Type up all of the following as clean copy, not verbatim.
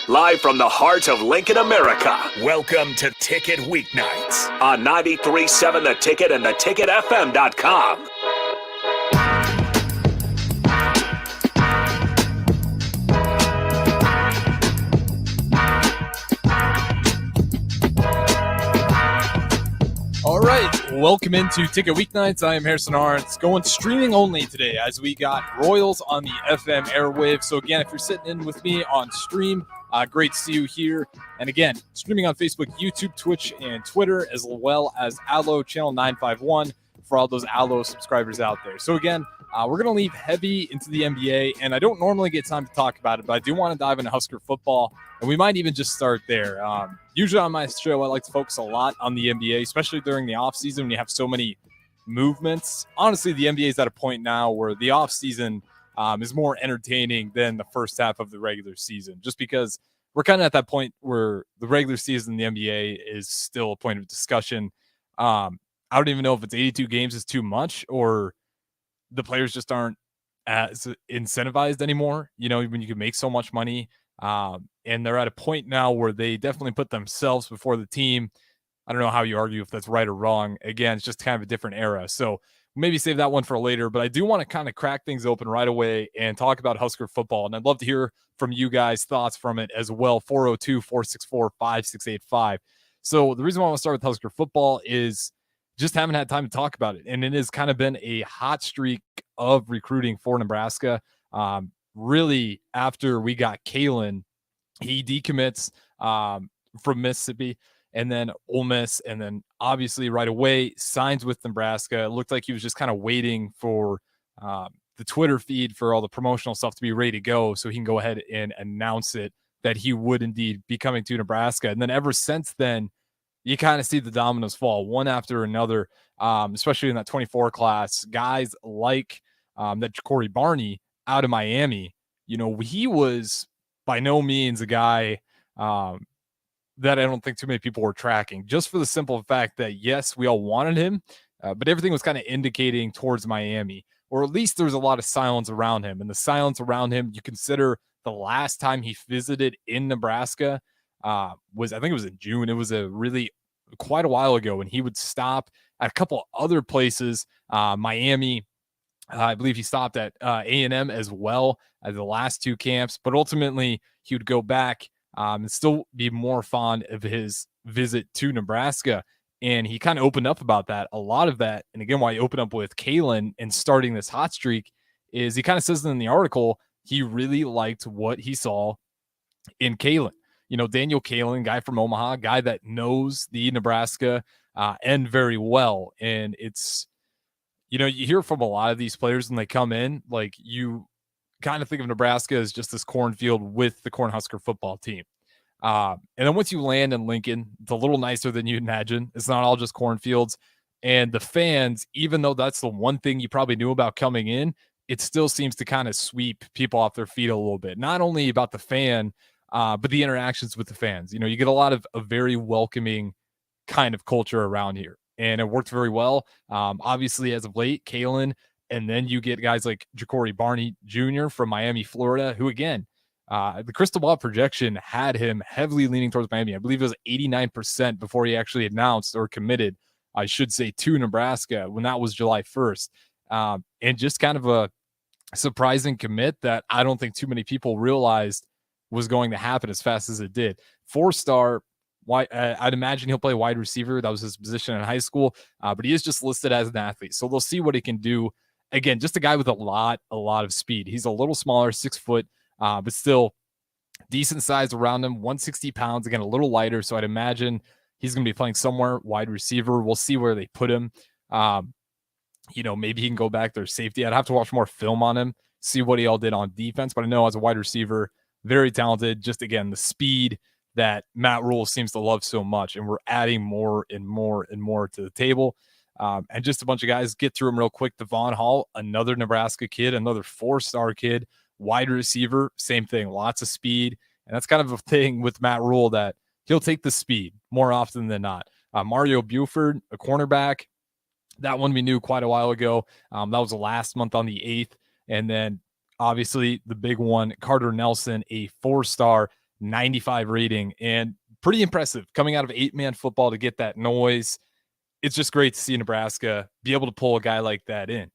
Live from the heart of Lincoln, America. Welcome to Ticket Weeknights On 93.7 The Ticket and theticketfm.com. All right, welcome into Ticket Weeknights. I am Harrison Arens, going streaming only today as we got Royals on the FM airwaves. So again, if you're sitting in with me on stream, great to see you here. And again, streaming on Facebook, YouTube, Twitch, and Twitter, as well as Allo Channel 951 for all those Allo subscribers out there. So again, we're going to leave heavy into the NBA, and I don't normally get time to talk about it, but I do want to dive into Husker football, and we might even just start there. Usually on my show, I like to focus a lot on the NBA, especially during the offseason when you have so many movements. Honestly, the NBA is at a point now where the offseason is more entertaining than the first half of the regular season, just because we're kind of at that point where the regular season in the NBA is still a point of discussion. I don't even know if it's 82 games is too much or the players just aren't as incentivized anymore, you know, when you can make so much money. And they're at a point now where they definitely put themselves before the team. I don't know how you argue if that's right or wrong. Again, it's just kind of a different era. So maybe save that one for later, but I do want to kind of crack things open right away and talk about Husker football. And I'd love to hear from you guys' thoughts from it as well. 402-464-5685. So the reason why I want to start with Husker football is just haven't had time to talk about it. And it has kind of been a hot streak of recruiting for Nebraska. Really, after we got Kalen, he decommits from Mississippi and then Ole Miss, and then obviously right away signs with Nebraska. It looked like he was just kind of waiting for the Twitter feed for all the promotional stuff to be ready to go so he can go ahead and announce it that he would indeed be coming to Nebraska. And then ever since then, you kind of see the dominoes fall one after another, especially in that 24 class. Guys like that Corey Barney out of Miami, you know, he was by no means a guy that I don't think too many people were tracking, just for the simple fact that, yes, we all wanted him, but everything was kind of indicating towards Miami, or at least there was a lot of silence around him. And the silence around him, you consider the last time he visited in Nebraska was, I think it was in June. It was quite a while ago, and he would stop at a couple other places, Miami. I believe he stopped at A&M as well as the last two camps, but ultimately he would go back and still be more fond of his visit to Nebraska. And he kind of opened up about that, a lot of that. And again, why he opened up with Kalen and starting this hot streak is he kind of says in the article, he really liked what he saw in Kalen. You know, Daniel Kalen, guy from Omaha, guy that knows the Nebraska end very well. And it's, you know, you hear from a lot of these players when they come in, like you kind of think of Nebraska as just this cornfield with the Cornhusker football team. And then once you land in Lincoln, it's a little nicer than you'd imagine. It's not all just cornfields. And the fans, even though that's the one thing you probably knew about coming in, it still seems to kind of sweep people off their feet a little bit. Not only about the fan, but the interactions with the fans. You know, you get a lot of a very welcoming kind of culture around here. And it worked very well. Obviously, as of late, Kalen, and then you get guys like Jacory Barney Jr. from Miami, Florida, who, again, the crystal ball projection had him heavily leaning towards Miami. I believe it was 89% before he actually announced or committed, I should say, to Nebraska when that was July 1st. And just kind of a surprising commit that I don't think too many people realized was going to happen as fast as it did. 4-star. I'd imagine he'll play wide receiver. That was his position in high school, but he is just listed as an athlete. So they'll see what he can do. Again, just a guy with a lot of speed. He's a little smaller, 6 foot, but still decent size around him, 160 pounds, again, a little lighter. So I'd imagine he's going to be playing somewhere wide receiver. We'll see where they put him. You know, maybe he can go back there safety. I'd have to watch more film on him, see what he all did on defense. But I know as a wide receiver, very talented. Just, again, the speed that Matt Rule seems to love so much, and we're adding more and more and more to the table. And just a bunch of guys, get through them real quick. Devon Hall, another Nebraska kid, another 4-star kid, wide receiver, same thing, lots of speed. And that's kind of a thing with Matt Rule, that he'll take the speed more often than not. Mario Buford, a cornerback, that one we knew quite a while ago. That was last month on the 8th. And then obviously the big one, Carter Nelson, a 4-star. 95 rating, and pretty impressive coming out of 8-man football to get that noise. It's just great to see Nebraska be able to pull a guy like that in.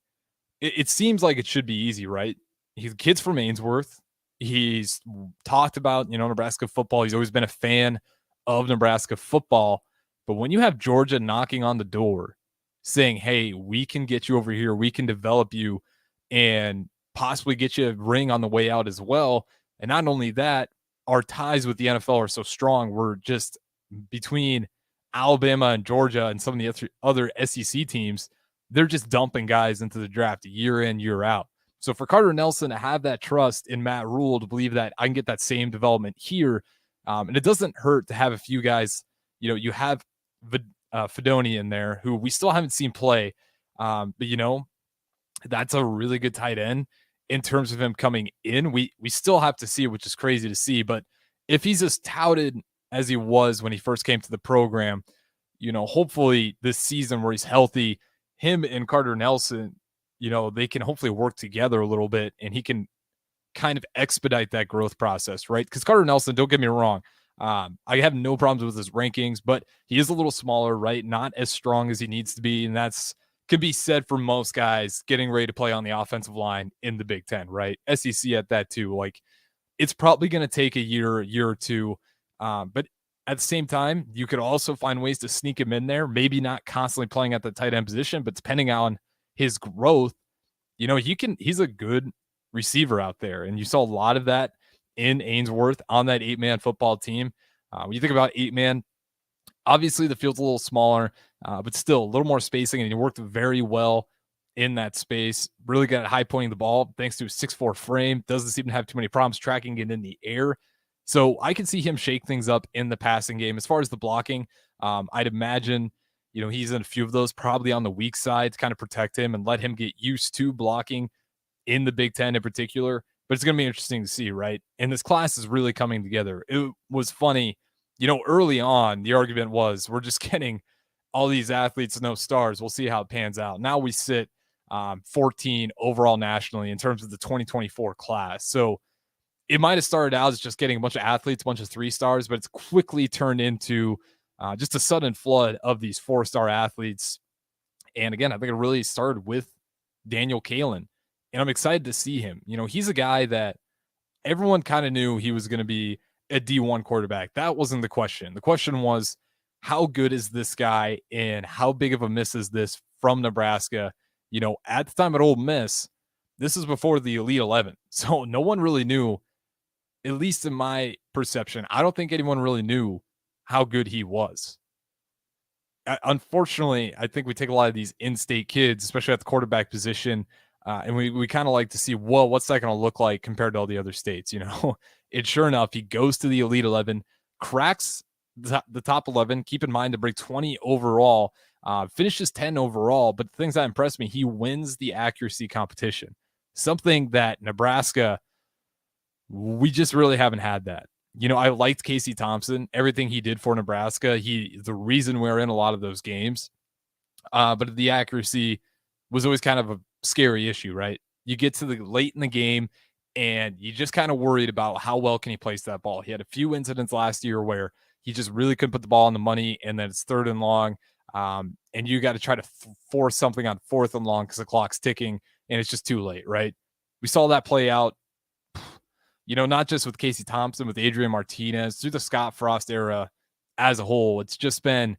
It seems like it should be easy, right? He's kid's from Ainsworth. He's talked about, Nebraska football. He's always been a fan of Nebraska football. But when you have Georgia knocking on the door saying, hey, we can get you over here, we can develop you and possibly get you a ring on the way out as well. And not only that, our ties with the NFL are so strong. We're just between Alabama and Georgia and some of the other SEC teams, they're just dumping guys into the draft year in, year out. So for Carter Nelson to have that trust in Matt Rule to believe that I can get that same development here, and it doesn't hurt to have a few guys, you have Fedoni in there who we still haven't seen play, but that's a really good tight end in terms of him coming in. We still have to see, which is crazy to see, but if he's as touted as he was when he first came to the program, hopefully this season where he's healthy, him and Carter Nelson, they can hopefully work together a little bit and he can kind of expedite that growth process, right? Because Carter Nelson, don't get me wrong, I have no problems with his rankings, but he is a little smaller, right? Not as strong as he needs to be. And that's can be said for most guys getting ready to play on the offensive line in the Big Ten, right? SEC at that too. Like it's probably going to take a year or two. But at the same time, you could also find ways to sneak him in there, maybe not constantly playing at the tight end position, but depending on his growth, he's a good receiver out there. And you saw a lot of that in Ainsworth on that 8-man football team. When you think about 8-man, obviously the field's a little smaller, but still a little more spacing, and he worked very well in that space. Really good at high pointing the ball thanks to his 6'4" frame. Doesn't seem to have too many problems tracking it in the air. So I can see him shake things up in the passing game. As far as the blocking, I'd imagine, he's in a few of those probably on the weak side to kind of protect him and let him get used to blocking in the Big Ten in particular. But it's going to be interesting to see, right? And this class is really coming together. It was funny, early on, the argument was we're just getting all these athletes, no stars. We'll see how it pans out. Now we sit 14 overall nationally in terms of the 2024 class. So it might have started out as just getting a bunch of athletes, a bunch of 3 stars, but it's quickly turned into just a sudden flood of these 4-star athletes. And again, I think it really started with Daniel Kalen, and I'm excited to see him. He's a guy that everyone kind of knew he was going to be a D1 quarterback. That wasn't the question. The question was, how good is this guy and how big of a miss is this from Nebraska? At the time at Ole Miss, this is before the Elite 11. So no one really knew, at least in my perception, I don't think anyone really knew how good he was. Unfortunately, I think we take a lot of these in-state kids, especially at the quarterback position, and we kind of like to see, what's that going to look like compared to all the other states, And sure enough, he goes to the Elite 11, cracks the top 11. Keep in mind to break 20 overall, finishes 10 overall. But the things that impressed me, he wins the accuracy competition, something that Nebraska, we just really haven't had that. I liked Casey Thompson, everything he did for Nebraska. The reason we're in a lot of those games, but the accuracy was always kind of a scary issue, right? You get to the late in the game and you just kind of worried about how well can he place that ball. He had a few incidents last year where he just really couldn't put the ball on the money, and then it's 3rd and long, and you got to try to force something on 4th and long because the clock's ticking and it's just too late, right? We saw that play out, not just with Casey Thompson, with Adrian Martinez, through the Scott Frost era as a whole. It's just been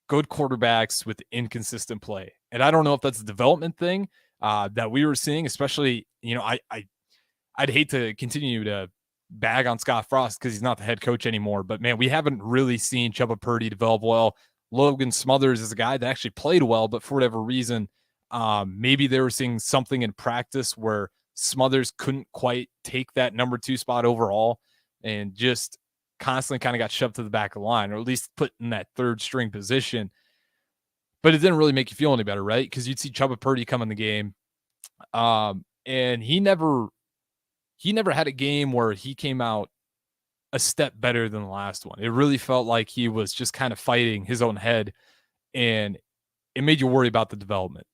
good quarterbacks with inconsistent play. And I don't know if that's a development thing that we were seeing, especially, I'd hate to continue to bag on Scott Frost because he's not the head coach anymore. But, man, we haven't really seen Chubba Purdy develop well. Logan Smothers is a guy that actually played well, but for whatever reason, maybe they were seeing something in practice where Smothers couldn't quite take that number 2 spot overall and just constantly kind of got shoved to the back of the line, or at least put in that 3rd string position. But it didn't really make you feel any better, right? Because you'd see Chubba Purdy come in the game, and he never had a game where he came out a step better than the last one. It really felt like he was just kind of fighting his own head, and it made you worry about the development.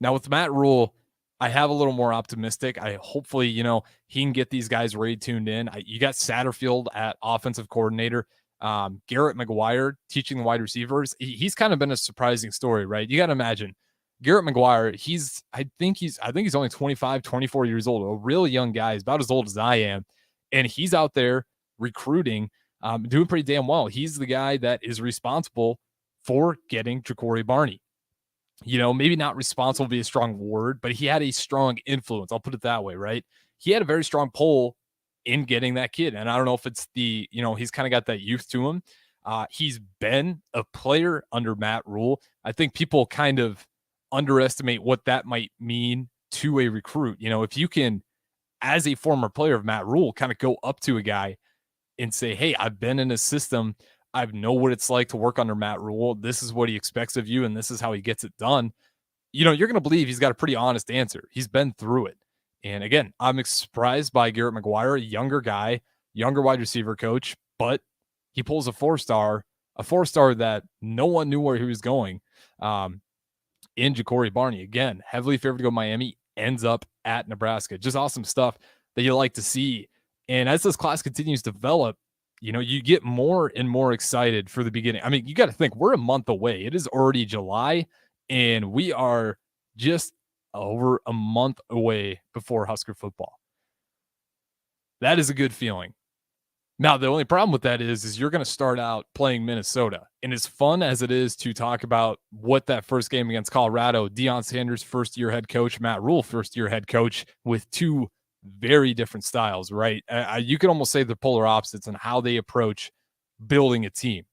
Now with Matt Rule, I have a little more optimistic. I hopefully, he can get these guys really tuned in. You got Satterfield at offensive coordinator. Garrett McGuire teaching the wide receivers. He's kind of been a surprising story, right? You got to imagine Garrett McGuire. I think he's only 25, 24 years old, a really young guy. He's about as old as I am. And he's out there recruiting, doing pretty damn well. He's the guy that is responsible for getting Ja'Cory Barney. Maybe not responsible would be a strong word, but he had a strong influence. I'll put it that way, right? He had a very strong pull in getting that kid. And I don't know if it's he's kind of got that youth to him. He's been a player under Matt Rule. I think people kind of underestimate what that might mean to a recruit. If you can, as a former player of Matt Rule, kind of go up to a guy and say, hey, I've been in his system. I know what it's like to work under Matt Rule. This is what he expects of you, and this is how he gets it done. You're going to believe he's got a pretty honest answer. He's been through it. And again, I'm surprised by Garrett McGuire, a younger guy, younger wide receiver coach, but he pulls a four-star that no one knew where he was going in Ja'Cory Barney. Again, heavily favored to go Miami, ends up at Nebraska. Just awesome stuff that you like to see. And as this class continues to develop, you get more and more excited for the beginning. I mean, you got to think we're a month away. It is already July, and we are just over a month away before Husker football. That is a good feeling. Now, the only problem with that is you're going to start out playing Minnesota. And as fun as it is to talk about what that first game against Colorado, Deion Sanders, first-year head coach, Matt Rule, first-year head coach, with two very different styles, right? You could almost say they're polar opposites in how they approach building a team.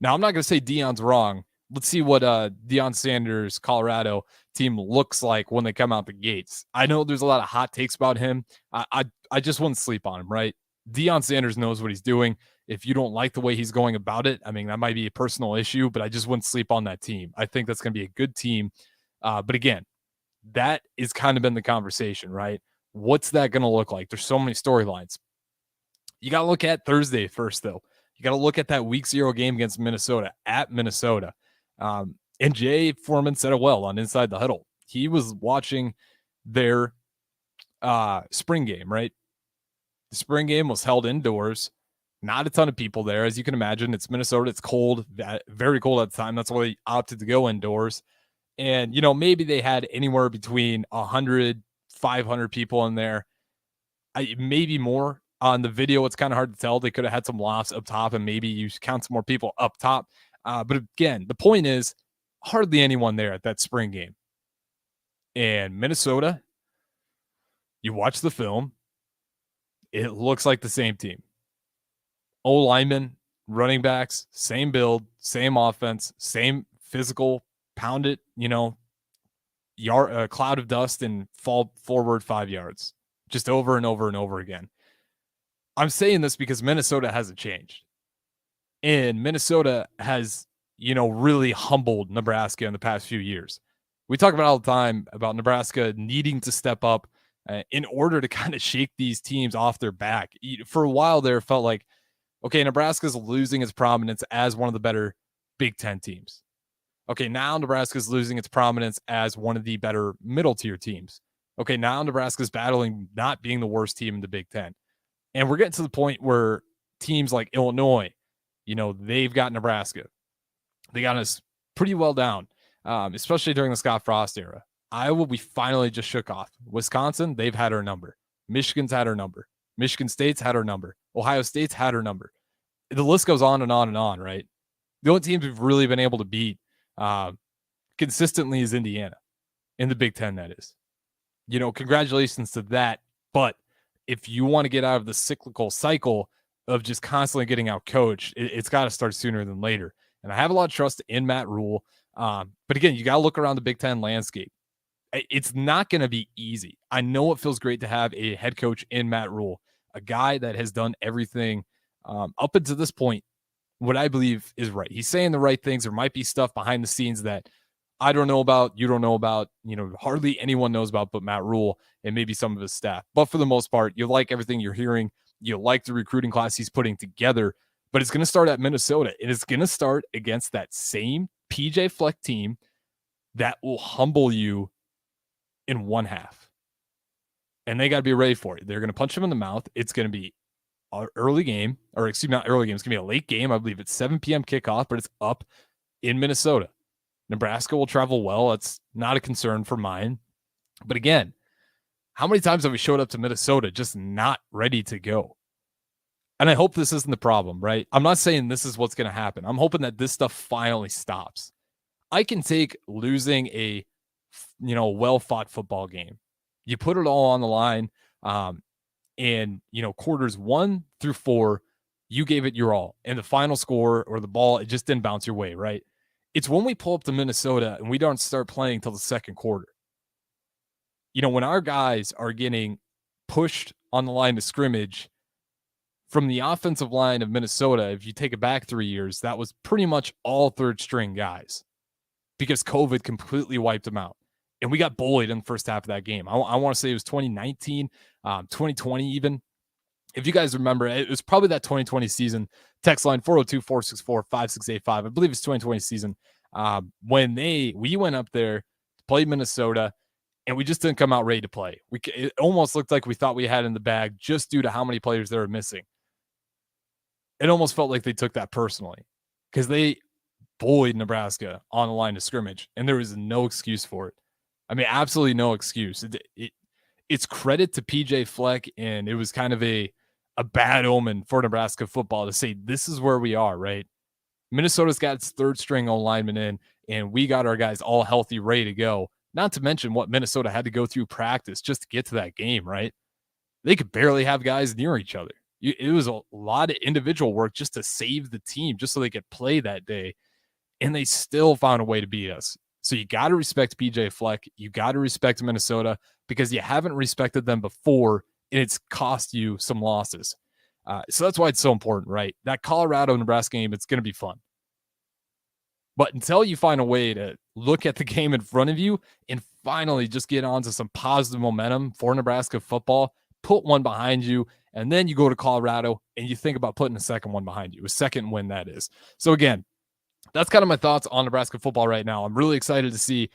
Now, I'm not going to say Deion's wrong. Let's see what Deion Sanders' Colorado team looks like when they come out the gates. I know there's a lot of hot takes about him. I just wouldn't sleep on him, right? Deion Sanders knows what he's doing. If you don't like the way he's going about it, I mean, that might be a personal issue, but I just wouldn't sleep on that team. I think that's going to be a good team. But again, that is kind of been the conversation, right? What's that going to look like? There's so many storylines. You got to look at Thursday first, though. You got to look at that week 0 game against Minnesota at Minnesota. And Jay Foreman said it well on Inside the Huddle. He was watching their spring game, right? The spring game was held indoors. Not a ton of people there. As you can imagine, it's Minnesota. It's cold, very cold at the time. That's why they opted to go indoors. And, maybe they had anywhere between 100, 500 people in there. Maybe more. On the video, it's kind of hard to tell. They could have had some lofts up top, and maybe you count some more people up top. But again, the point is hardly anyone there at that spring game. And Minnesota, you watch the film, it looks like the same team. O-linemen, running backs, same build, same offense, same physical, pound it, a cloud of dust and fall forward 5 yards, just over and over and over again. I'm saying this because Minnesota hasn't changed. And Minnesota has, really humbled Nebraska in the past few years. We talk about all the time about Nebraska needing to step up in order to kind of shake these teams off their back. For a while there, it felt like, okay, Nebraska's losing its prominence as one of the better Big Ten teams. Okay, now Nebraska's losing its prominence as one of the better middle-tier teams. Okay, now Nebraska's battling not being the worst team in the Big Ten. And we're getting to the point where teams like Illinois, they've got Nebraska. They got us pretty well down, especially during the Scott Frost era. Iowa, we finally just shook off. Wisconsin, they've had our number. Michigan's had our number. Michigan State's had our number. Ohio State's had our number. The list goes on and on and on, right? The only teams we've really been able to beat consistently is Indiana in the Big Ten, that is. Congratulations to that. But if you want to get out of the cyclical cycle of just constantly getting out coached, it's got to start sooner than later. And I have a lot of trust in Matt Rule. But again, you got to look around the Big Ten landscape. It's not going to be easy. I know it feels great to have a head coach in Matt Rule, a guy that has done everything up until this point, what I believe is right. He's saying the right things. There might be stuff behind the scenes that I don't know about, you don't know about, hardly anyone knows about but Matt Rule and maybe some of his staff. But for the most part, you like everything you're hearing. You like the recruiting class he's putting together. But it's going to start at Minnesota. It is going to start against that same PJ Fleck team that will humble you in one half. And they got to be ready for it. They're going to punch them in the mouth. It's going to be an early game, or excuse me, not early game. It's going to be a late game. I believe it's 7 p.m. kickoff, but it's up in Minnesota. Nebraska will travel well. That's not a concern for mine. But again, how many times have we showed up to Minnesota just not ready to go? And I hope this isn't the problem, right? I'm not saying this is what's going to happen. I'm hoping that this stuff finally stops. I can take losing a, well-fought football game. You put it all on the line, and, quarters 1 through 4, you gave it your all. And the final score or the ball, it just didn't bounce your way, right? It's when we pull up to Minnesota and we don't start playing until the second quarter. When our guys are getting pushed on the line of scrimmage from the offensive line of Minnesota, if you take it back 3 years, that was pretty much all third string guys because COVID completely wiped them out. And we got bullied in the first half of that game. I want to say it was 2019, 2020 even. If you guys remember, it was probably that 2020 season. Text line 402-464-5685. I believe it's 2020 season when we went up there to play Minnesota, and we just didn't come out ready to play. It almost looked like we thought we had in the bag just due to how many players they were missing. It almost felt like they took that personally because they bullied Nebraska on the line of scrimmage, and there was no excuse for it. I mean, absolutely no excuse. It's credit to PJ Fleck, and it was kind of a bad omen for Nebraska football to say this is where we are, right? Minnesota's got its third string O lineman in, and we got our guys all healthy, ready to go. Not to mention what Minnesota had to go through practice just to get to that game, right? They could barely have guys near each other. It was a lot of individual work just to save the team, just so they could play that day, and they still found a way to beat us. So you got to respect PJ Fleck. You got to respect Minnesota because you haven't respected them before, and it's cost you some losses. So that's why it's so important, right? That Colorado-Nebraska game, it's going to be fun. But until you find a way to look at the game in front of you and finally just get onto some positive momentum for Nebraska football, put one behind you, and then you go to Colorado and you think about putting a second one behind you, a second win that is. So again, that's kind of my thoughts on Nebraska football right now. I'm really excited to see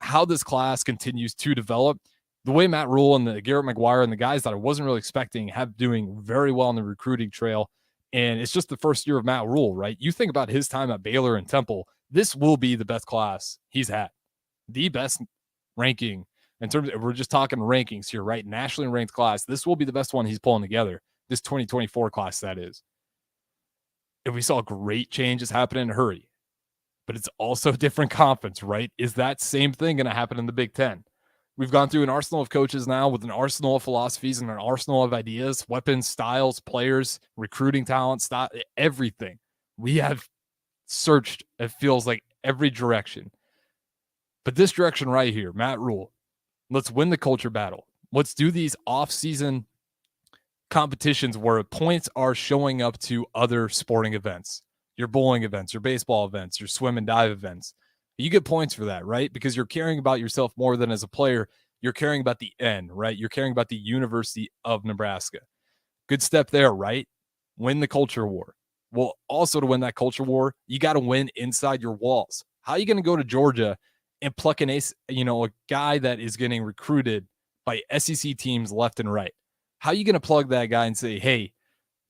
how this class continues to develop. The way Matt Rule and the Garrett McGuire and the guys that I wasn't really expecting have doing very well on the recruiting trail. And it's just the first year of Matt Rule, right? You think about his time at Baylor and Temple, this will be the best class he's had. The best ranking in terms of, we're just talking rankings here, right? Nationally ranked class. This will be the best one he's pulling together. This 2024 class, that is. If we saw great changes happen in a hurry, but it's also a different conference, right? Is that same thing going to happen in the Big Ten? We've gone through an arsenal of coaches now with an arsenal of philosophies and an arsenal of ideas, weapons, styles, players, recruiting talent, style, everything. We have searched, it feels like, every direction. But this direction right here, Matt Rule, let's win the culture battle. Let's do these off-season competitions where points are showing up to other sporting events. Your bowling events, your baseball events, your swim and dive events. You get points for that, right? Because you're caring about yourself more than as a player. You're caring about the end, right? You're caring about the University of Nebraska. Good step there, right? Win the culture war. Well, also to win that culture war, you got to win inside your walls. How are you going to go to Georgia and pluck an ace, a guy that is getting recruited by SEC teams left and right? How are you going to plug that guy and say, hey,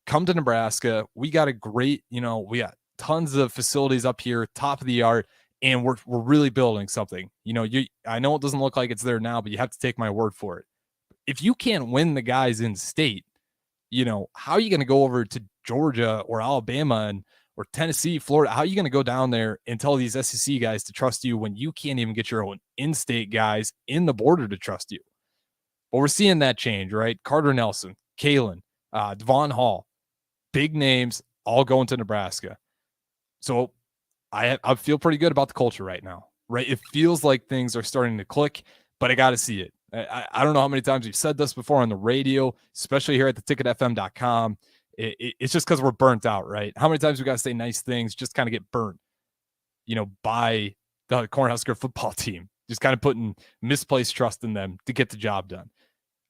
come to Nebraska. We got a great, we got tons of facilities up here, top of the art, and we're really building something. I know it doesn't look like it's there now, but you have to take my word for it. If you can't win the guys in state, how are you going to go over to Georgia or Alabama or Tennessee, Florida? How are you going to go down there and tell these SEC guys to trust you when you can't even get your own in-state guys in the border to trust you? But we're seeing that change, right? Carter Nelson, Kalen, Devon Hall, big names all going to Nebraska. So I feel pretty good about the culture right now, right? It feels like things are starting to click, but I got to see it. I don't know how many times we've said this before on the radio, especially here at the ticketfm.com. It's just because we're burnt out, right? How many times we got to say nice things, just kind of get burnt, by the Cornhusker football team, just kind of putting misplaced trust in them to get the job done.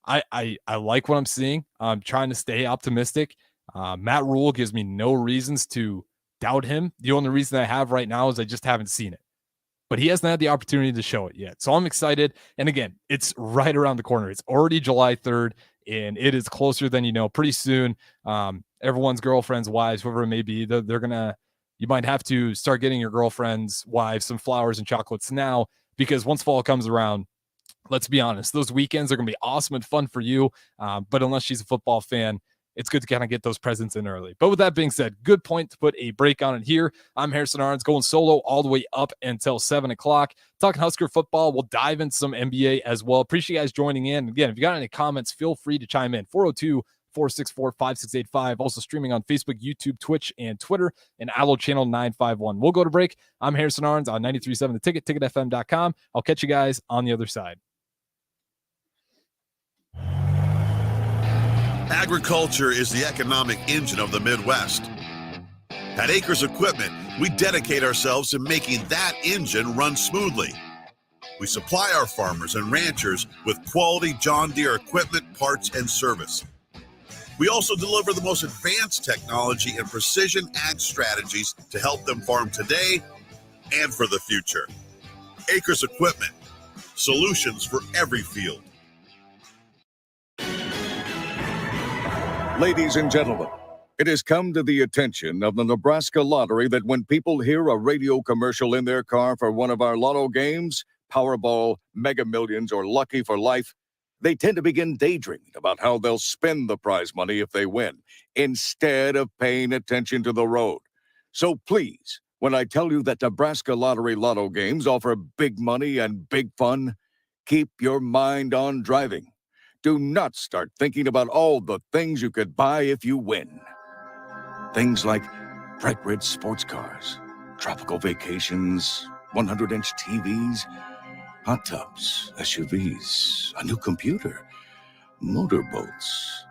I like what I'm seeing. I'm trying to stay optimistic. Matt Rule gives me no reasons to doubt him. The only reason I have right now is I just haven't seen it. but he hasn't had the opportunity to show it yet. So I'm excited. And again, it's right around the corner. It's already July 3rd, and it is closer than you know. Pretty soon, everyone's girlfriends, wives, whoever it may be, you might have to start getting your girlfriend's wives some flowers and chocolates now, because once fall comes around, let's be honest, those weekends are going to be awesome and fun for you. But unless she's a football fan, it's good to kind of get those presents in early. But with that being said, good point to put a break on it here. I'm Harrison Arens, going solo all the way up until 7 o'clock. Talking Husker football. We'll dive into some NBA as well. Appreciate you guys joining in. Again, if you got any comments, feel free to chime in. 402-464-5685. Also streaming on Facebook, YouTube, Twitch, and Twitter, and Allo Channel 951. We'll go to break. I'm Harrison Arens on 93.7 The Ticket, ticketfm.com. I'll catch you guys on the other side. Agriculture is the economic engine of the Midwest. At Acres Equipment, we dedicate ourselves to making that engine run smoothly. We supply our farmers and ranchers with quality John Deere equipment, parts, and service. We also deliver the most advanced technology and precision ag strategies to help them farm today and for the future. Acres Equipment, solutions for every field. Ladies and gentlemen, it has come to the attention of the Nebraska Lottery that when people hear a radio commercial in their car for one of our lotto games, Powerball, Mega Millions, or Lucky for Life, they tend to begin daydreaming about how they'll spend the prize money if they win, instead of paying attention to the road. So please, when I tell you that Nebraska Lottery lotto games offer big money and big fun, keep your mind on driving. Do not start thinking about all the things you could buy if you win. Things like bright red sports cars, tropical vacations, 100-inch TVs, hot tubs, SUVs, a new computer, motorboats.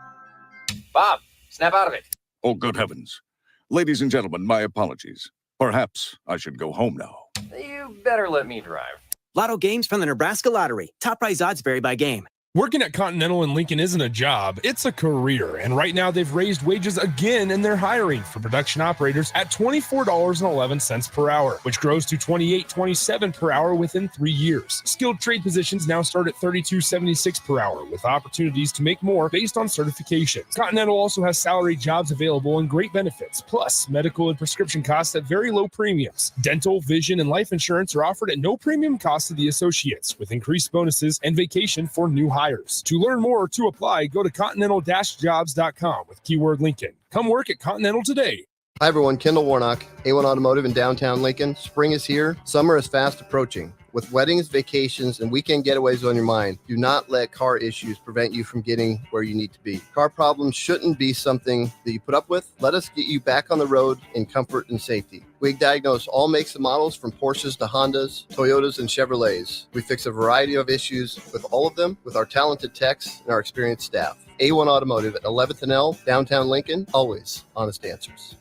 Bob, snap out of it. Oh, good heavens. Ladies and gentlemen, my apologies. Perhaps I should go home now. You better let me drive. Lotto games from the Nebraska Lottery. Top prize odds vary by game. Working at Continental in Lincoln isn't a job, it's a career. And right now they've raised wages again and they're hiring for production operators at $24.11 per hour, which grows to $28.27 per hour within 3 years. Skilled trade positions now start at $32.76 per hour with opportunities to make more based on certifications. Continental also has salary jobs available and great benefits, plus medical and prescription costs at very low premiums. Dental, vision, and life insurance are offered at no premium cost to the associates, with increased bonuses and vacation for new hires. To learn more or to apply, go to continental-jobs.com with keyword Lincoln. Come work at Continental today. Hi everyone, Kendall Warnock, A1 Automotive in downtown Lincoln. Spring is here. Summer is fast approaching. With weddings, vacations, and weekend getaways on your mind, do not let car issues prevent you from getting where you need to be. Car problems shouldn't be something that you put up with. Let us get you back on the road in comfort and safety. We diagnose all makes and models from Porsches to Hondas, Toyotas, and Chevrolets. We fix a variety of issues with all of them with our talented techs and our experienced staff. A1 Automotive at 11th and L, downtown Lincoln, always honest answers.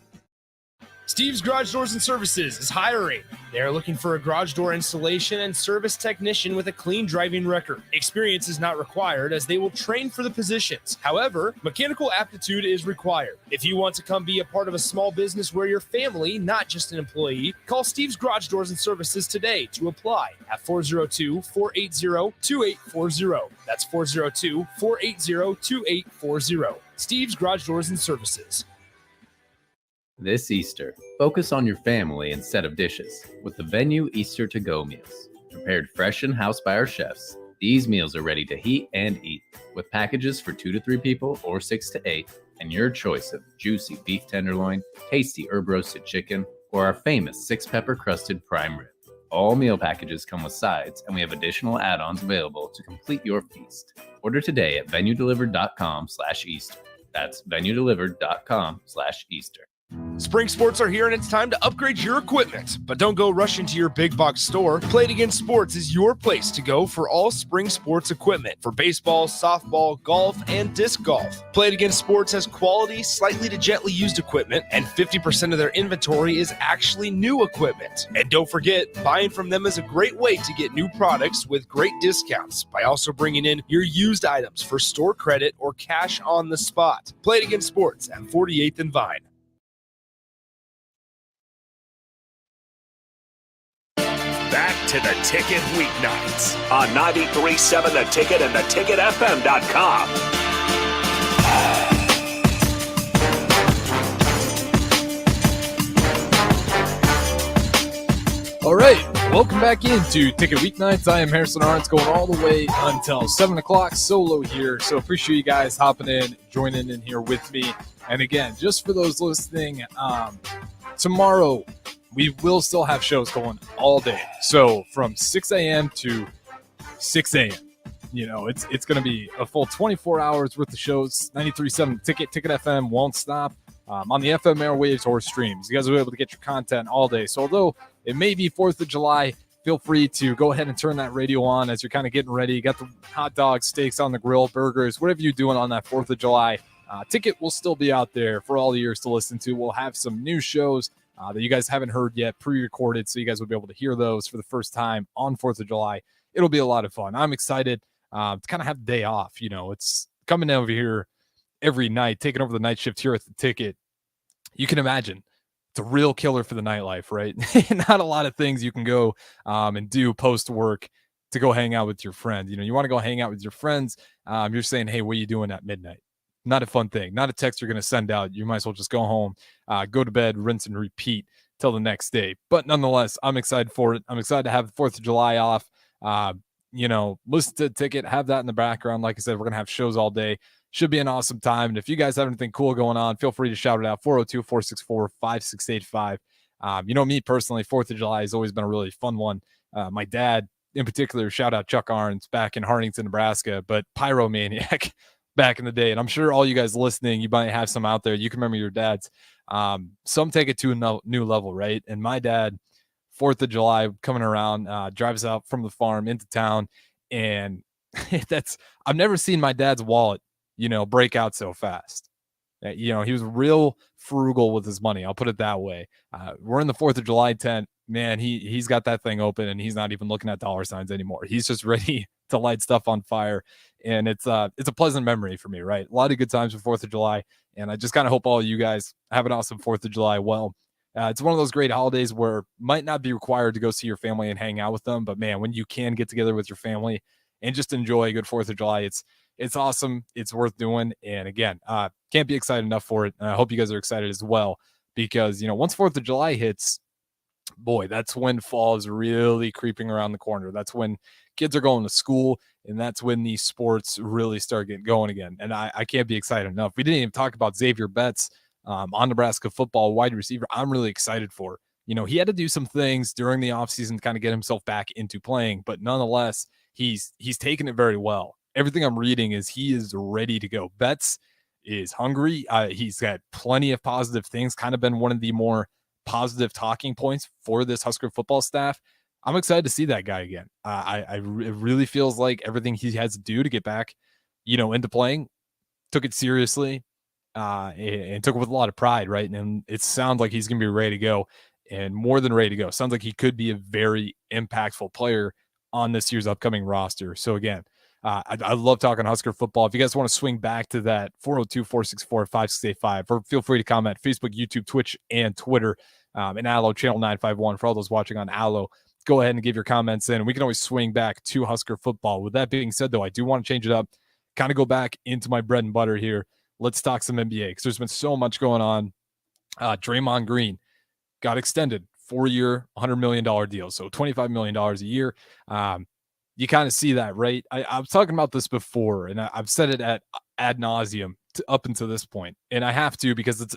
Steve's Garage Doors and Services is hiring. They are looking for a garage door installation and service technician with a clean driving record. Experience is not required as they will train for the positions. However, mechanical aptitude is required. If you want to come be a part of a small business where you're family, not just an employee, call Steve's Garage Doors and Services today to apply at 402-480-2840. That's 402-480-2840. Steve's Garage Doors and Services. This Easter, focus on your family instead of dishes with the Venue Easter to-go meals. Prepared fresh in-house by our chefs, these meals are ready to heat and eat with packages for 2 to 3 people or 6 to 8 and your choice of juicy beef tenderloin, tasty herb roasted chicken, or our famous 6-pepper crusted prime rib. All meal packages come with sides and we have additional add-ons available to complete your feast. Order today at venuedelivered.com/Easter. That's venuedelivered.com/Easter. Spring sports are here and it's time to upgrade your equipment. But don't go rushing to your big box store. Play It Again Sports is your place to go for all spring sports equipment for baseball, softball, golf, and disc golf. Play It Again Sports has quality, slightly to gently used equipment, and 50% of their inventory is actually new equipment. And don't forget, buying from them is a great way to get new products with great discounts by also bringing in your used items for store credit or cash on the spot. Play It Again Sports at 48th and Vine. back to the Ticket Weeknights on 93.7 The Ticket and theticketfm.com. All right, welcome back into Ticket Weeknights. I am Harrison Arens, going all the way until 7 o'clock solo here. So appreciate you guys hopping in, joining in here with me. And again, just for those listening, tomorrow we will still have shows going all day. So from 6 a.m. to 6 a.m. You know, it's going to be a full 24 hours worth of shows. 93.7 Ticket FM won't stop on the FM airwaves or streams. You guys will be able to get your content all day. So although it may be 4th of July, feel free to go ahead and turn that radio on as you're kind of getting ready. You got the hot dogs, steaks on the grill, burgers, whatever you're doing on that 4th of July. Ticket will still be out there for all the years to listen to. We'll have some new shows that you guys haven't heard yet, pre-recorded, so you guys will be able to hear those for the first time on 4th of July. It'll be a lot of fun. I'm excited to kind of have the day off. You know, it's coming over here every night, taking over the night shift here at the Ticket. You can imagine it's a real killer for the nightlife, right? Not a lot of things you can go and do post-work to go hang out with your friends. You know, you want to go hang out with your friends. You're saying, hey, what are you doing at midnight? Not a fun thing. Not a text you're going to send out. You might as well just go home, go to bed, rinse and repeat till the next day. But nonetheless, I'm excited for it. I'm excited to have the 4th of July off. You know, listen to the Ticket, have that in the background. Like I said, we're going to have shows all day. Should be an awesome time. And if you guys have anything cool going on, feel free to shout it out. 402-464-5685. You know, me personally, 4th of July has always been a really fun one. My dad, in particular, shout out Chuck Arens back in Hartington, Nebraska, but Pyromaniac back in the day. And I'm sure all you guys listening, you might have some out there. You can remember your dads. Some take it to a new level, right? And my dad, 4th of July coming around, drives out from the farm into town. And I've never seen my dad's wallet, you know, break out so fast. You know, he was real frugal with his money. I'll put it that way. We're in the 4th of July tent. Man, he's got that thing open and he's not even looking at dollar signs anymore. He's just ready to light stuff on fire. And it's a pleasant memory for me, right? A lot of good times for 4th of July. And I just kind of hope all of you guys have an awesome 4th of July. Well, it's one of those great holidays where might not be required to go see your family and hang out with them. But man, when you can get together with your family and just enjoy a good 4th of July, it's awesome. It's worth doing. And again, can't be excited enough for it. And I hope you guys are excited as well, because, you know, once 4th of July hits, boy, that's when fall is really creeping around the corner. That's when kids are going to school, and that's when these sports really start getting going again. And I can't be excited enough. We didn't even talk about Xavier Betts on Nebraska football, wide receiver. I'm really excited for. You know, he had to do some things during the offseason to kind of get himself back into playing, but nonetheless, he's taken it very well. Everything I'm reading is he is ready to go. Betts is hungry. He's got plenty of positive things, kind of been one of the more positive talking points for this Husker football staff. I'm excited to see that guy again. It really feels like everything he has to do to get back, you know, into playing, took it seriously and took it with a lot of pride, right? And it sounds like he's going to be ready to go, and more than ready to go. Sounds like he could be a very impactful player on this year's upcoming roster. So again, I love talking Husker football. If you guys want to swing back to that, 402-464-5685, or feel free to comment Facebook, YouTube, Twitch, and Twitter, and Allo channel 951 for all those watching on Allo. Go ahead and give your comments in, and we can always swing back to Husker football. With that being said, though, I do want to change it up, kind of go back into my bread and butter here. Let's talk some NBA, because there's been so much going on. Draymond Green got extended, 4-year, $100 million deal, so $25 million a year. You kind of see that, right? I was talking about this before, and I've said it ad nauseum up until this point, and I have to, because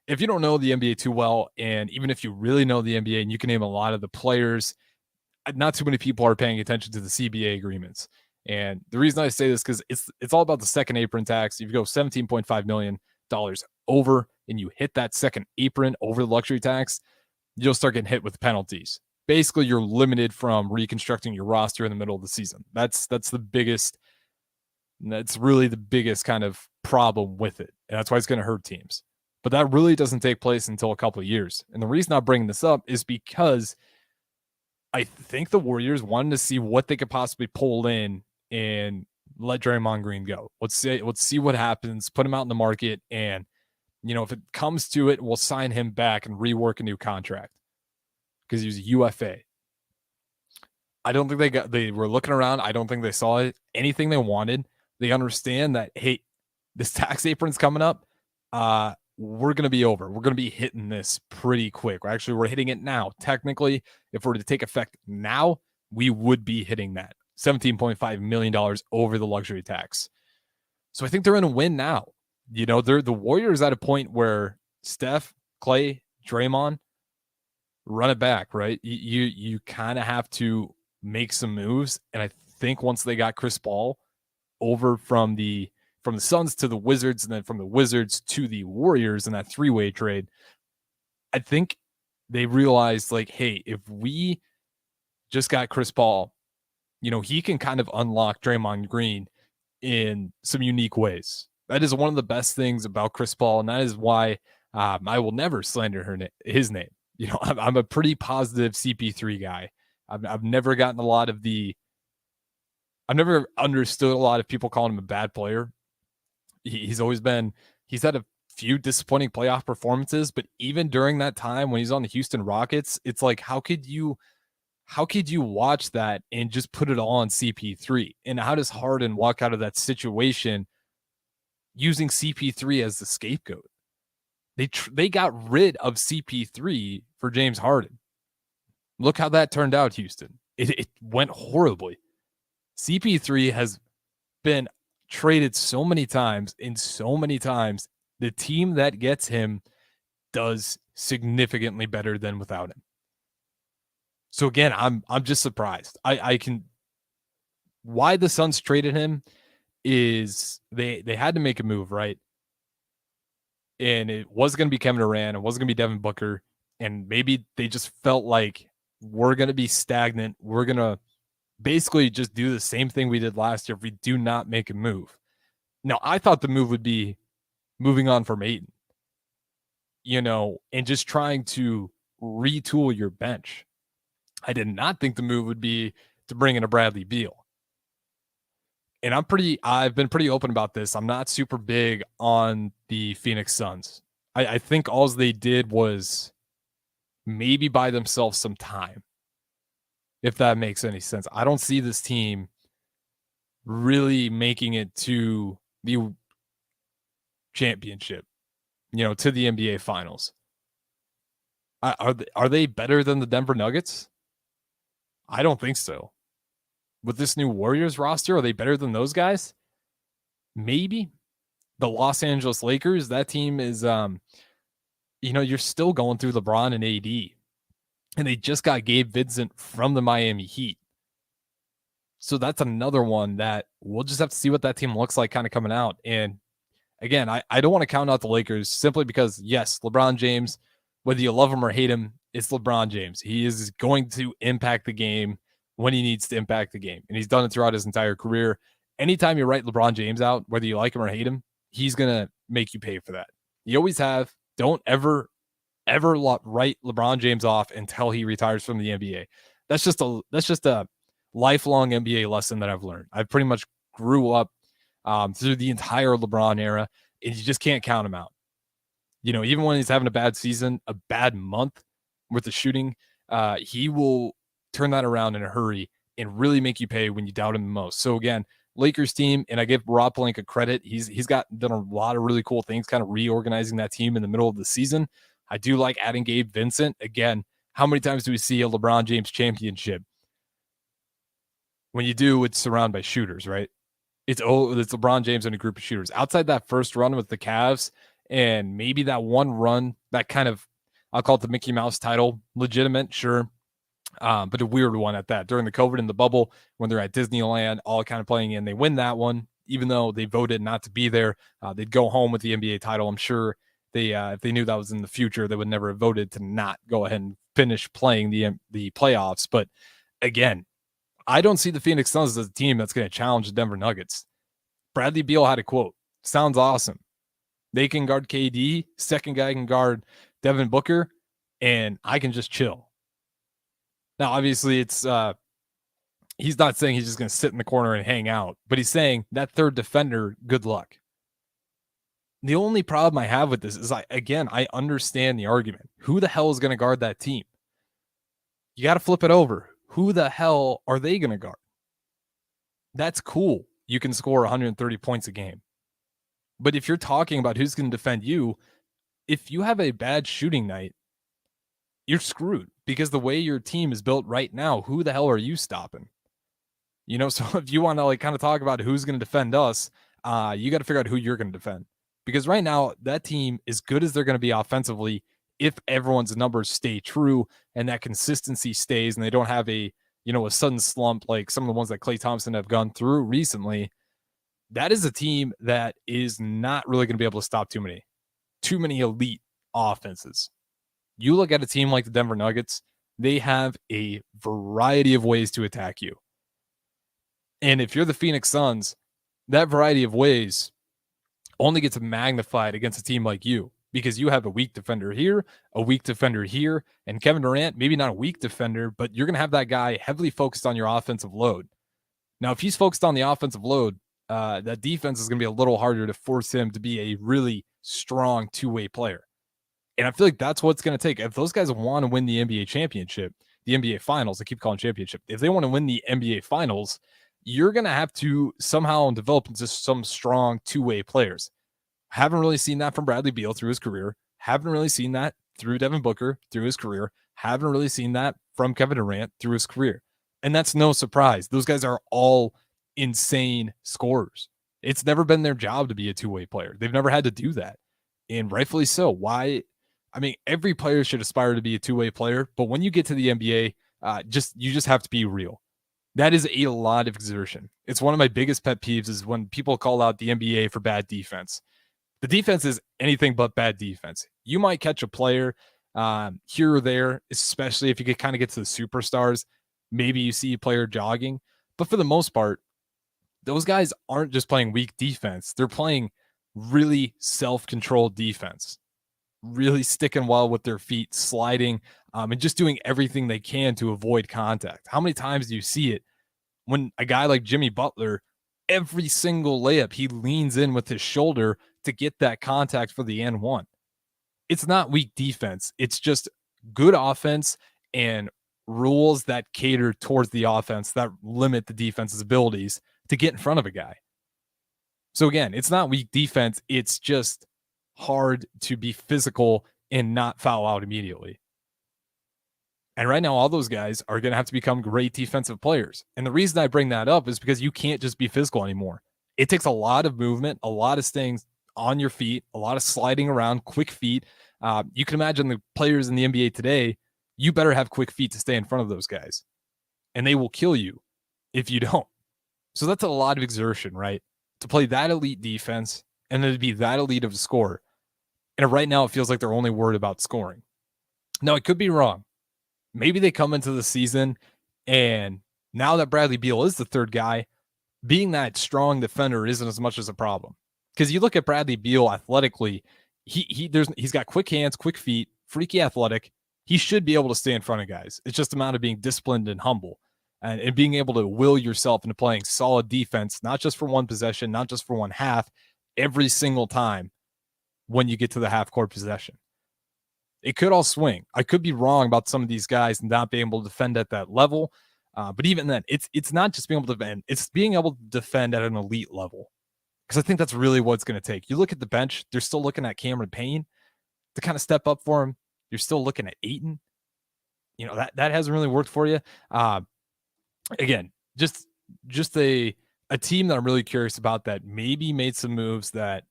if you don't know the NBA too well, and even if you really know the NBA and you can name a lot of the players, not too many people are paying attention to the CBA agreements. And the reason I say this, because it's all about the second apron tax. If you go $17.5 million over and you hit that second apron over the luxury tax, you'll start getting hit with penalties. Basically, you're limited from reconstructing your roster in the middle of the season. That's really the biggest kind of problem with it. And that's why it's going to hurt teams. But that really doesn't take place until a couple of years. And the reason I'm bringing this up is because I think the Warriors wanted to see what they could possibly pull in and let Draymond Green go. Let's see what happens, put him out in the market, and, you know, if it comes to it, we'll sign him back and rework a new contract, because he was a UFA. I don't think they were looking around. I don't think they saw anything they wanted. They understand that, hey, this tax apron's coming up. We're going to be over. We're going to be hitting this pretty quick. We're hitting it now. Technically, if we're to take effect now, we would be hitting that $17.5 million over the luxury tax. So I think they're in a win now. You know, they're the Warriors at a point where Steph, Clay, Draymond run it back, right? You kind of have to make some moves. And I think once they got Chris Paul over from the Suns to the Wizards and then from the Wizards to the Warriors in that three-way trade, I think they realized, like, hey, if we just got Chris Paul, you know, he can kind of unlock Draymond Green in some unique ways. That is one of the best things about Chris Paul, and that is why I will never slander his name. You know, I'm a pretty positive CP3 guy. I've never gotten a lot of I've never understood a lot of people calling him a bad player. He's had a few disappointing playoff performances, but even during that time when he's on the Houston Rockets, it's like, how could you watch that and just put it all on CP3? And how does Harden walk out of that situation using CP3 as the scapegoat? They got rid of CP3 for James Harden. Look how that turned out, Houston. It went horribly. CP3 has been traded so many times, and so many times the team that gets him does significantly better than without him. So again, I'm just surprised. Why the Suns traded him is they had to make a move, right? And it was going to be Kevin Durant, it wasn't going to be Devin Booker, and maybe they just felt like we're going to be stagnant. We're going to basically just do the same thing we did last year if we do not make a move. Now, I thought the move would be moving on from Ayton, you know, and just trying to retool your bench. I did not think the move would be to bring in a Bradley Beal. And I've been pretty open about this. I'm not super big on the Phoenix Suns. I think all they did was maybe buy themselves some time, if that makes any sense. I don't see this team really making it to the championship, you know, to the NBA Finals. Are they better than the Denver Nuggets? I don't think so. With this new Warriors roster, are they better than those guys? Maybe. The Los Angeles Lakers, that team is, you know, you're still going through LeBron and AD. And they just got Gabe Vincent from the Miami Heat. So that's another one that we'll just have to see what that team looks like kind of coming out. And again, I don't want to count out the Lakers simply because, yes, LeBron James, whether you love him or hate him, it's LeBron James. He is going to impact the game when he needs to impact the game. And he's done it throughout his entire career. Anytime you write LeBron James out, whether you like him or hate him, he's going to make you pay for that. You always have. Don't ever write LeBron James off until he retires from the NBA. That's just a lifelong NBA lesson that I've learned. I pretty much grew up through the entire LeBron era, and you just can't count him out. You know, even when he's having a bad season, a bad month with the shooting, he will turn that around in a hurry and really make you pay when you doubt him the most. So again, Lakers team, and I give Rob Pelinka credit. He's done a lot of really cool things, kind of reorganizing that team in the middle of the season. I do like adding Gabe Vincent. Again, how many times do we see a LeBron James championship? When you do, it's surrounded by shooters, right? It's LeBron James and a group of shooters. Outside that first run with the Cavs and maybe that one run, that kind of, I'll call it the Mickey Mouse title, legitimate, sure. But a weird one at that. During the COVID and the bubble, when they're at Disneyland, all kind of playing in, they win that one, even though they voted not to be there. They'd go home with the NBA title. I'm sure if they knew that was in the future, they would never have voted to not go ahead and finish playing the playoffs. But again, I don't see the Phoenix Suns as a team that's going to challenge the Denver Nuggets. Bradley Beal had a quote. Sounds awesome. They can guard KD. Second guy can guard Devin Booker, and I can just chill. Now, obviously, it's he's not saying he's just going to sit in the corner and hang out, but he's saying that third defender, good luck. The only problem I have with this is, I understand the argument. Who the hell is going to guard that team? You got to flip it over. who the hell are they going to guard? That's cool. You can score 130 points a game. But if you're talking about who's going to defend you, if you have a bad shooting night, you're screwed, because the way your team is built right now, who the hell are you stopping? You know, so if you want to like kind of talk about who's going to defend us, you got to figure out who you're going to defend. Because right now, that team, as good as they're going to be offensively, if everyone's numbers stay true and that consistency stays and they don't have a sudden slump like some of the ones that Klay Thompson have gone through recently, that is a team that is not really going to be able to stop too many elite offenses. You look at a team like the Denver Nuggets, they have a variety of ways to attack you. And if you're the Phoenix Suns, that variety of ways only gets magnified against a team like you, because you have a weak defender here, and Kevin Durant, maybe not a weak defender, but you're going to have that guy heavily focused on your offensive load. Now, if he's focused on the offensive load, that defense is going to be a little harder to force him to be a really strong two-way player. And I feel like that's what it's going to take. If those guys want to win the NBA championship, the NBA finals, I keep calling championship, if they want to win the NBA finals, you're going to have to somehow develop into some strong two-way players. Haven't really seen that from Bradley Beal through his career. Haven't really seen that through Devin Booker through his career. Haven't really seen that from Kevin Durant through his career. And that's no surprise. Those guys are all insane scorers. It's never been their job to be a two-way player. They've never had to do that. And rightfully so. Why? I mean, every player should aspire to be a two-way player, but when you get to the NBA, you just have to be real. That is a lot of exertion. It's one of my biggest pet peeves is when people call out the NBA for bad defense. The defense is anything but bad defense. You might catch a player here or there, especially if you get to the superstars. Maybe you see a player jogging, but for the most part, those guys aren't just playing weak defense. They're playing really self-controlled defense, really sticking well with their feet, sliding, and just doing everything they can to avoid contact. How many times do you see it when a guy like Jimmy Butler, every single layup, he leans in with his shoulder to get that contact for the N1? It's not weak defense. It's just good offense and rules that cater towards the offense that limit the defense's abilities to get in front of a guy. So again, it's not weak defense. It's just hard to be physical and not foul out immediately. And right now, all those guys are going to have to become great defensive players. And the reason I bring that up is because you can't just be physical anymore. It takes a lot of movement, a lot of staying on your feet, a lot of sliding around, quick feet. You can imagine the players in the NBA today, you better have quick feet to stay in front of those guys. And they will kill you if you don't. So that's a lot of exertion, right? To play that elite defense and then to be that elite of a scorer. And right now, it feels like they're only worried about scoring. Now, it could be wrong. Maybe they come into the season, and now that Bradley Beal is the third guy, being that strong defender isn't as much as a problem. Because you look at Bradley Beal athletically, he's got quick hands, quick feet, freaky athletic. He should be able to stay in front of guys. It's just a matter of being disciplined and humble and being able to will yourself into playing solid defense, not just for one possession, not just for one half, every single time when you get to the half-court possession. It could all swing. I could be wrong about some of these guys not being able to defend at that level. But even then, it's not just being able to defend. It's being able to defend at an elite level. Because I think that's really what it's going to take. You look at the bench, they're still looking at Cameron Payne to kind of step up for him. You're still looking at Ayton. You know, that hasn't really worked for you. Again, just a team that I'm really curious about that maybe made some moves that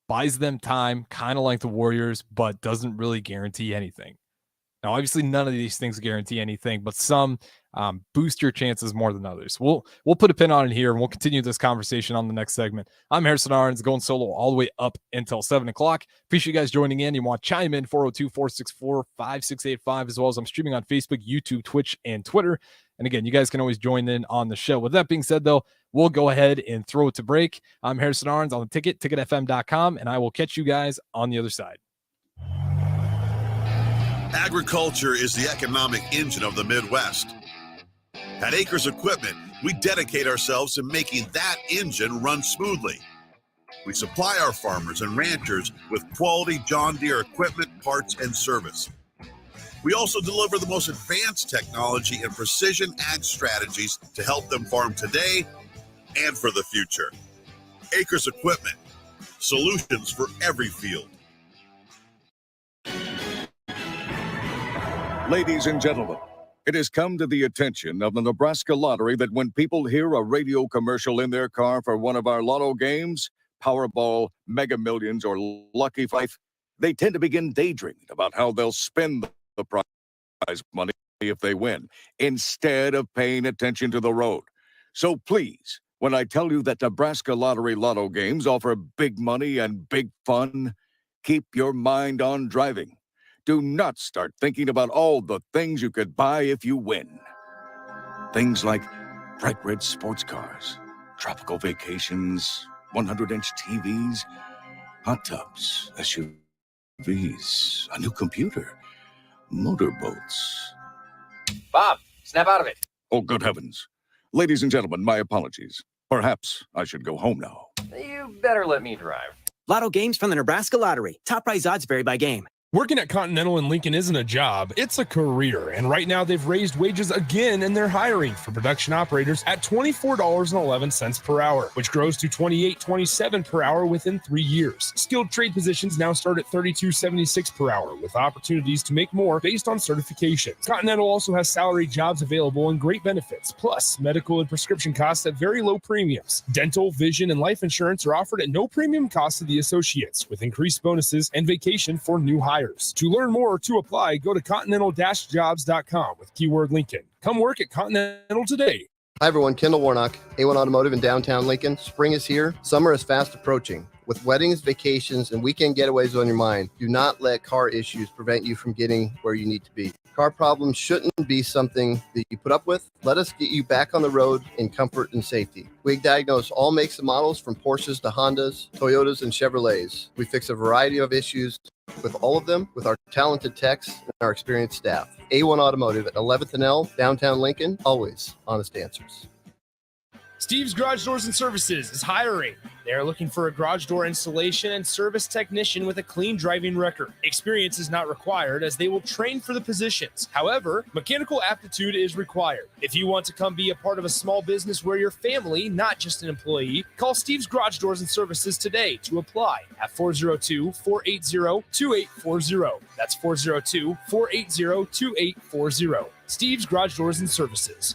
buys them time, kind of like the Warriors, but doesn't really guarantee anything. Now, obviously, none of these things guarantee anything, but some boost your chances more than others. We'll put a pin on it here, and we'll continue this conversation on the next segment. I'm Harrison Arens, going solo all the way up until 7 o'clock. Appreciate you guys joining in. You want to chime in, 402-464-5685, as well as I'm streaming on Facebook, YouTube, Twitch, and Twitter. And again, you guys can always join in on the show. With that being said, though, we'll go ahead and throw it to break. I'm Harrison Arens on the Ticket, ticketfm.com, and I will catch you guys on the other side. Agriculture is the economic engine of the Midwest. At Acres Equipment, we dedicate ourselves to making that engine run smoothly. We supply our farmers and ranchers with quality John Deere equipment, parts, and service. We also deliver the most advanced technology and precision ag strategies to help them farm today and for the future. Acres Equipment, solutions for every field. Ladies and gentlemen, it has come to the attention of the Nebraska Lottery that when people hear a radio commercial in their car for one of our lotto games, Powerball, Mega Millions, or Lucky Life, they tend to begin daydreaming about how they'll spend the prize money if they win, instead of paying attention to the road. So please, when I tell you that Nebraska Lottery Lotto games offer big money and big fun, keep your mind on driving. Do not start thinking about all the things you could buy if you win. Things like bright red sports cars, tropical vacations, 100-inch TVs, hot tubs, SUVs, a new computer, motorboats. Bob, snap out of it. Oh, good heavens. Ladies and gentlemen, my apologies. Perhaps I should go home now. You better let me drive. Lotto games from the Nebraska Lottery. Top prize odds vary by game. Working at Continental in Lincoln isn't a job, it's a career. And right now they've raised wages again and they're hiring for production operators at $24.11 per hour, which grows to $28.27 per hour within 3 years. Skilled trade positions now start at $32.76 per hour with opportunities to make more based on certifications. Continental also has salary jobs available and great benefits, plus medical and prescription costs at very low premiums. Dental, vision, and life insurance are offered at no premium cost to the associates with increased bonuses and vacation for new hires. To learn more or to apply, go to continental-jobs.com with keyword Lincoln. Come work at Continental today. Hi everyone, Kendall Warnock, A1 Automotive in downtown Lincoln. Spring is here. Summer is fast approaching. With weddings, vacations, and weekend getaways on your mind, do not let car issues prevent you from getting where you need to be. Car problems shouldn't be something that you put up with. Let us get you back on the road in comfort and safety. We diagnose all makes and models from Porsches to Hondas, Toyotas, and Chevrolets. We fix a variety of issues with all of them with our talented techs and our experienced staff. A1 Automotive at 11th and L, downtown Lincoln, always honest answers. Steve's Garage Doors and Services is hiring. They are looking for a garage door installation and service technician with a clean driving record. Experience is not required as they will train for the positions. However, mechanical aptitude is required. If you want to come be a part of a small business where you're family, not just an employee, call Steve's Garage Doors and Services today to apply at 402-480-2840. That's 402-480-2840. Steve's Garage Doors and Services.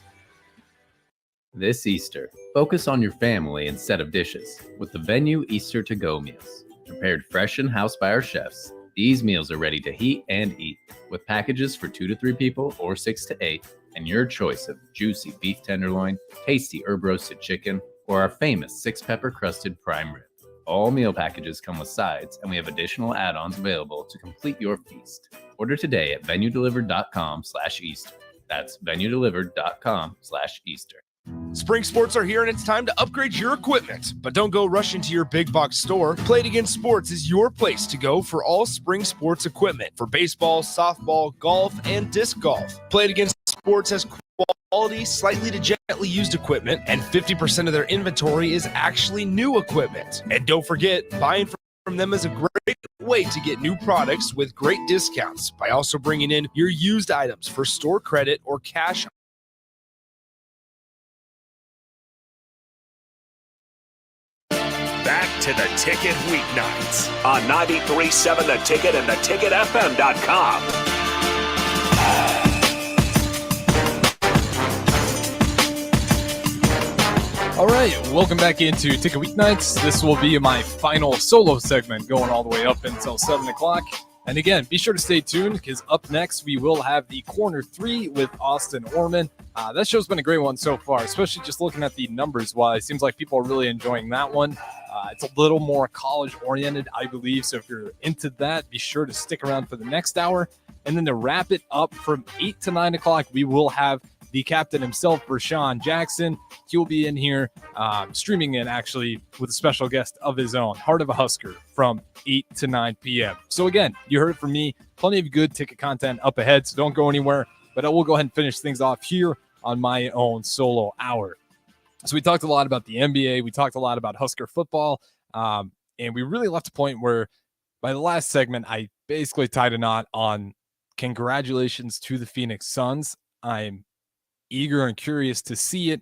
This Easter, focus on your family instead of dishes with the Venue Easter to-go meals. Prepared fresh in house by our chefs, these meals are ready to heat and eat with packages for 2 to 3 people or 6 to 8 and your choice of juicy beef tenderloin, tasty herb roasted chicken, or our famous 6-pepper crusted prime rib. All meal packages come with sides and we have additional add-ons available to complete your feast. Order today at venuedelivered.com/Easter. That's venuedelivered.com/Easter. Spring sports are here and it's time to upgrade your equipment. But don't go rushing to your big box store. Play It Again Sports is your place to go for all spring sports equipment for baseball, softball, golf, and disc golf. Play It Again Sports has quality, slightly to gently used equipment, and 50% of their inventory is actually new equipment. And don't forget, buying from them is a great way to get new products with great discounts by also bringing in your used items for store credit or cash. Back to the Ticket Weeknights on 93.7 The Ticket and theticketfm.com. All right, welcome back into Ticket Weeknights. This will be my final solo segment going all the way up until 7 o'clock. And again, be sure to stay tuned because up next we will have the Corner 3 with Austin Orman. That show's been a great one so far, especially just looking at the numbers-wise. Seems like people are really enjoying that one. It's a little more college-oriented, I believe. So if you're into that, be sure to stick around for the next hour. And then to wrap it up from 8 to 9 o'clock, we will have the captain himself, Rashawn Jackson. He'll be in here streaming in, actually, with a special guest of his own, Heart of a Husker, from 8 to 9 p.m. So again, you heard it from me. Plenty of good ticket content up ahead, so don't go anywhere. But I will go ahead and finish things off here on my own solo hour. So we talked a lot about the NBA. We talked a lot about Husker football. And we really left a point where by the last segment, I basically tied a knot on congratulations to the Phoenix Suns. I'm eager and curious to see it,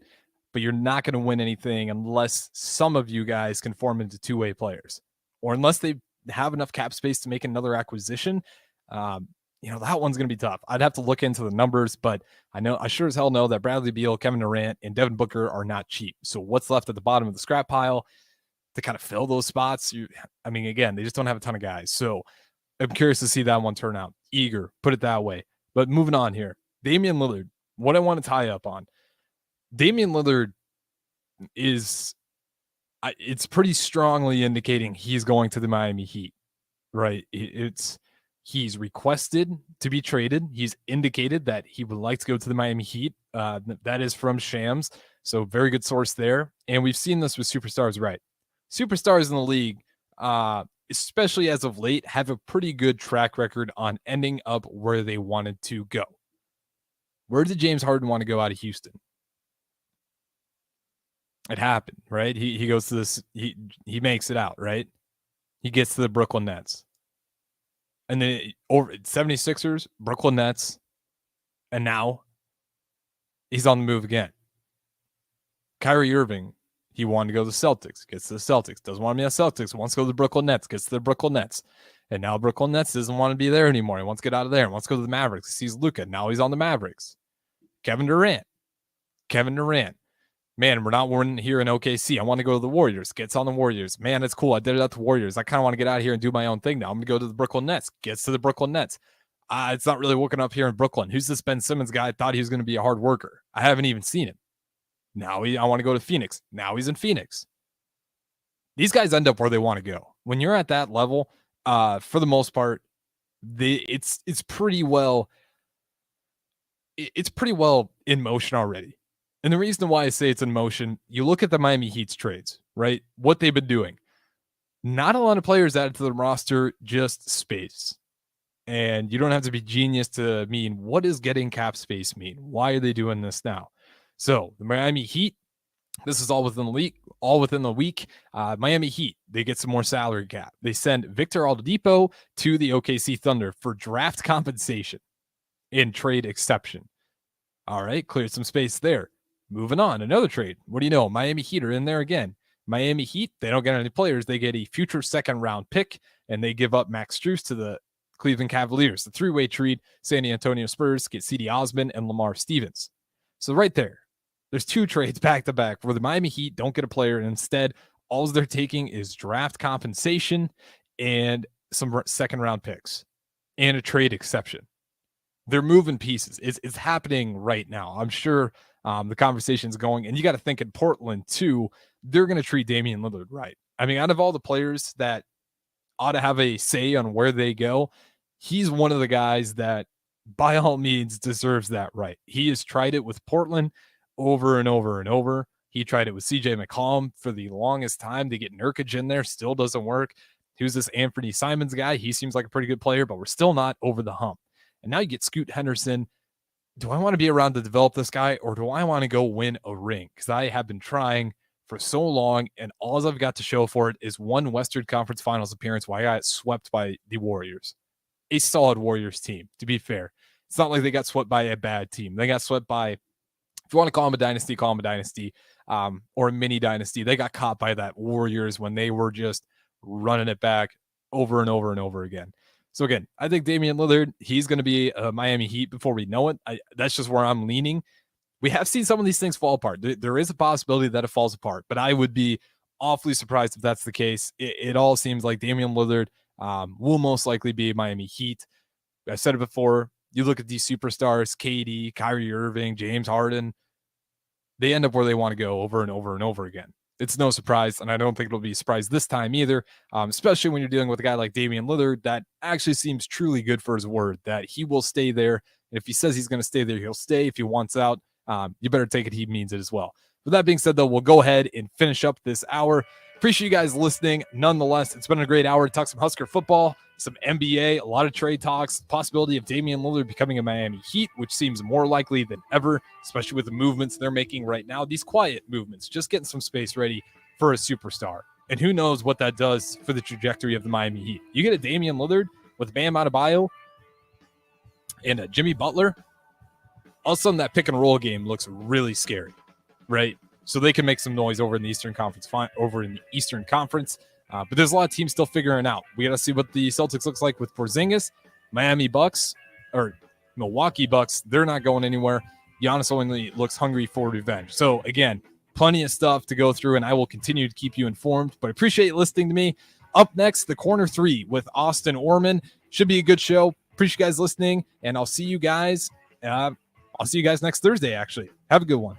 but you're not going to win anything unless some of you guys can form into two-way players, or unless they have enough cap space to make another acquisition. That one's going to be tough. I'd have to look into the numbers, but I sure as hell know that Bradley Beal, Kevin Durant, and Devin Booker are not cheap. So what's left at the bottom of the scrap pile to kind of fill those spots? Again, they just don't have a ton of guys. So I'm curious to see that one turn out. Eager, put it that way. But moving on here, Damian Lillard, what I want to tie up on. Damian Lillard it's pretty strongly indicating he's going to the Miami Heat, right? He's requested to be traded. He's indicated that he would like to go to the Miami Heat. That is from Shams. So very good source there. And we've seen this with superstars, right? Superstars in the league, especially as of late, have a pretty good track record on ending up where they wanted to go. Where did James Harden want to go out of Houston? It happened, right? He goes to this, he makes it out, right? He gets to the Brooklyn Nets. And then over 76ers, Brooklyn Nets, and now he's on the move again. Kyrie Irving, he wanted to go to the Celtics, gets to the Celtics, doesn't want to be on the Celtics, wants to go to the Brooklyn Nets, gets to the Brooklyn Nets. And now Brooklyn Nets doesn't want to be there anymore. He wants to get out of there. He wants to go to the Mavericks. He sees Luka. Now he's on the Mavericks. Kevin Durant. Man, we're not winning here in OKC. I want to go to the Warriors. Gets on the Warriors. Man, it's cool. I did it at the Warriors. I kind of want to get out of here and do my own thing now. I'm going to go to the Brooklyn Nets. Gets to the Brooklyn Nets. It's not really working up here in Brooklyn. Who's this Ben Simmons guy? I thought he was going to be a hard worker. I haven't even seen him. Now I want to go to Phoenix. Now he's in Phoenix. These guys end up where they want to go. When you're at that level, for the most part, it's pretty well in motion already. And the reason why I say it's in motion, you look at the Miami Heat's trades, right? What they've been doing. Not a lot of players added to the roster, just space. And you don't have to be genius to mean, what does getting cap space mean? Why are they doing this now? So the Miami Heat, this is all within the week. Miami Heat, they get some more salary cap. They send Victor Oladipo to the OKC Thunder for draft compensation in trade exception. All right, cleared some space there. Moving on, another trade. What do you know? Miami Heat are in there again. Miami Heat, they don't get any players. They get a future second-round pick, and they give up Max Strus to the Cleveland Cavaliers. The three-way trade, San Antonio Spurs get C.D. Osman and Lamar Stevens. So right there, there's two trades back-to-back where the Miami Heat don't get a player, and instead, all they're taking is draft compensation and some second-round picks and a trade exception. They're moving pieces. It's happening right now. I'm sure the conversation's going, and you got to think in Portland too, they're going to treat Damian Lillard right. I mean, out of all the players that ought to have a say on where they go, he's one of the guys that by all means deserves that right. He has tried it with Portland over and over and over. He tried it with CJ McCollum for the longest time. They get Nurkic in there, still doesn't work. Who's this Anthony Simons guy? He seems like a pretty good player, but we're still not over the hump. And now you get Scoot Henderson. Do I want to be around to develop this guy, or do I want to go win a ring? Because I have been trying for so long, and all I've got to show for it is one Western Conference Finals appearance where I got swept by the Warriors. A solid Warriors team, to be fair. It's not like they got swept by a bad team. They got swept by, if you want to call them a dynasty, call them a dynasty, or a mini dynasty. They got caught by that Warriors when they were just running it back over and over and over again. So again, I think Damian Lillard, he's going to be a Miami Heat before we know it. That's just where I'm leaning. We have seen some of these things fall apart. There is a possibility that it falls apart, but I would be awfully surprised if that's the case. It all seems like Damian Lillard will most likely be Miami Heat. I said it before. You look at these superstars, KD, Kyrie Irving, James Harden, they end up where they want to go over and over and over again. It's no surprise, and I don't think it'll be a surprise this time either, especially when you're dealing with a guy like Damian Lillard that actually seems truly good for his word, that he will stay there. And if he says he's going to stay there, he'll stay. If he wants out, you better take it. He means it as well. With that being said, though, we'll go ahead and finish up this hour. Appreciate you guys listening. Nonetheless, it's been a great hour to talk some Husker football, some NBA, a lot of trade talks, possibility of Damian Lillard becoming a Miami Heat, which seems more likely than ever, especially with the movements they're making right now. These quiet movements, just getting some space ready for a superstar. And who knows what that does for the trajectory of the Miami Heat. You get a Damian Lillard with Bam Adebayo, and Jimmy Butler, all of a sudden that pick and roll game looks really scary, right? So they can make some noise over in the Eastern Conference. But there's a lot of teams still figuring out. We got to see what the Celtics looks like with Porzingis. Milwaukee Bucks, they're not going anywhere. Giannis only looks hungry for revenge. So again, plenty of stuff to go through, and I will continue to keep you informed. But I appreciate you listening to me. Up next, the Corner 3 with Austin Orman. Should be a good show. Appreciate you guys listening, and I'll see you guys next Thursday, actually. Have a good one.